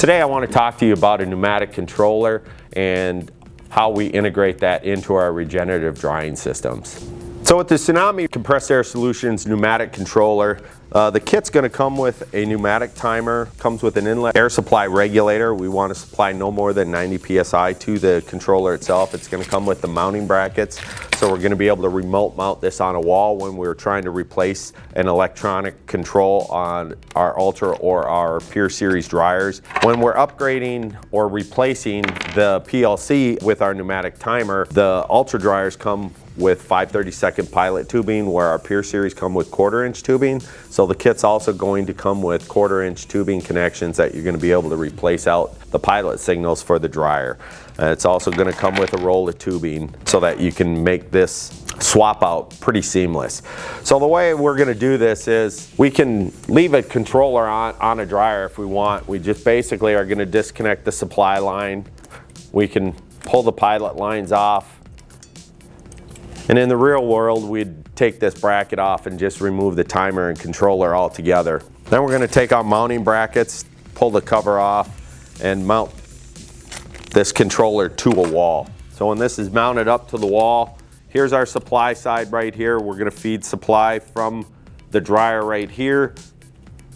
Today I want to talk to you about a pneumatic controller and how we integrate that into our regenerative drying systems. So with the Tsunami Compressed Air Solutions pneumatic controller, the kit's going to come with a pneumatic timer, comes with an inlet air supply regulator. We want to supply no more than 90 psi to the controller itself. It's going to come with the mounting brackets, so we're going to be able to remote mount this on a wall when we're trying to replace an electronic control on our Ultra or our Pure Series dryers. When we're upgrading or replacing the PLC with our pneumatic timer, the Ultra dryers come with 5/32 pilot tubing, where our Pure Series come with 1/4-inch tubing. So the kit's also going to come with 1/4-inch tubing connections that you're going to be able to replace out the pilot signals for the dryer. It's also going to come with a roll of tubing so that you can make this swap out pretty seamless. So the way we're going to do this is we can leave a controller on a dryer if we want. We just basically are going to disconnect the supply line. We can pull the pilot lines off. And in the real world, we'd take this bracket off and just remove the timer and controller altogether. Then we're going to take our mounting brackets, pull the cover off, and mount this controller to a wall. So when this is mounted up to the wall, here's our supply side right here. We're going to feed supply from the dryer right here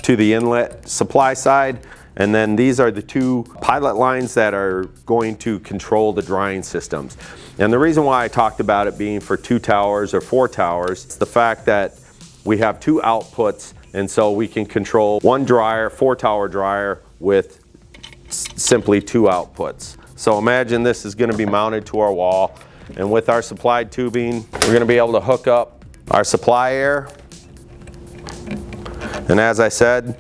to the inlet supply side. And then these are the two pilot lines that are going to control the drying systems. And the reason why I talked about it being for 2 towers or 4 towers, it's the fact that we have 2 outputs, and so we can control 1 dryer, 4-tower dryer with simply 2 outputs. So imagine this is going to be mounted to our wall, and with our supplied tubing, we're going to be able to hook up our supply air. And as I said,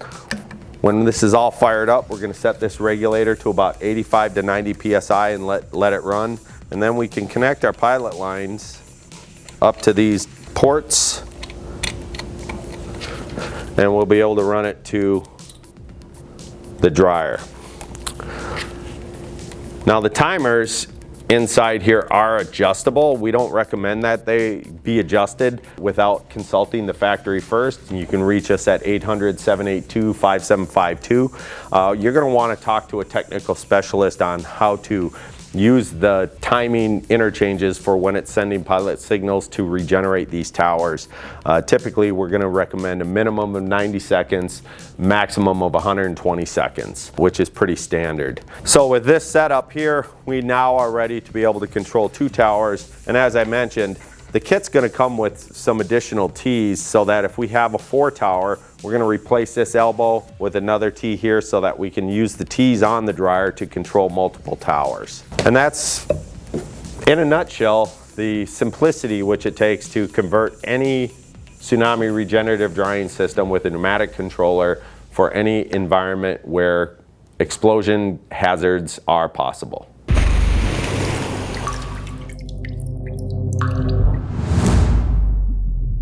when this is all fired up, we're going to set this regulator to about 85 to 90 psi and let it run. And then we can connect our pilot lines up to these ports, and we'll be able to run it to the dryer. Now the timers inside here are adjustable. We don't recommend that they be adjusted without consulting the factory first. You can reach us at 800-782-5752. You're going to want to talk to a technical specialist on how to use the timing interchanges for when it's sending pilot signals to regenerate these towers. Typically, we're going to recommend a minimum of 90 seconds, maximum of 120 seconds, which is pretty standard. So with this setup here, we now are ready to be able to control 2 towers. And as I mentioned, the kit's going to come with some additional T's, so that if we have a 4-tower, we're going to replace this elbow with another T here so that we can use the T's on the dryer to control multiple towers. And that's, in a nutshell, the simplicity which it takes to convert any Tsunami regenerative drying system with a pneumatic controller for any environment where explosion hazards are possible.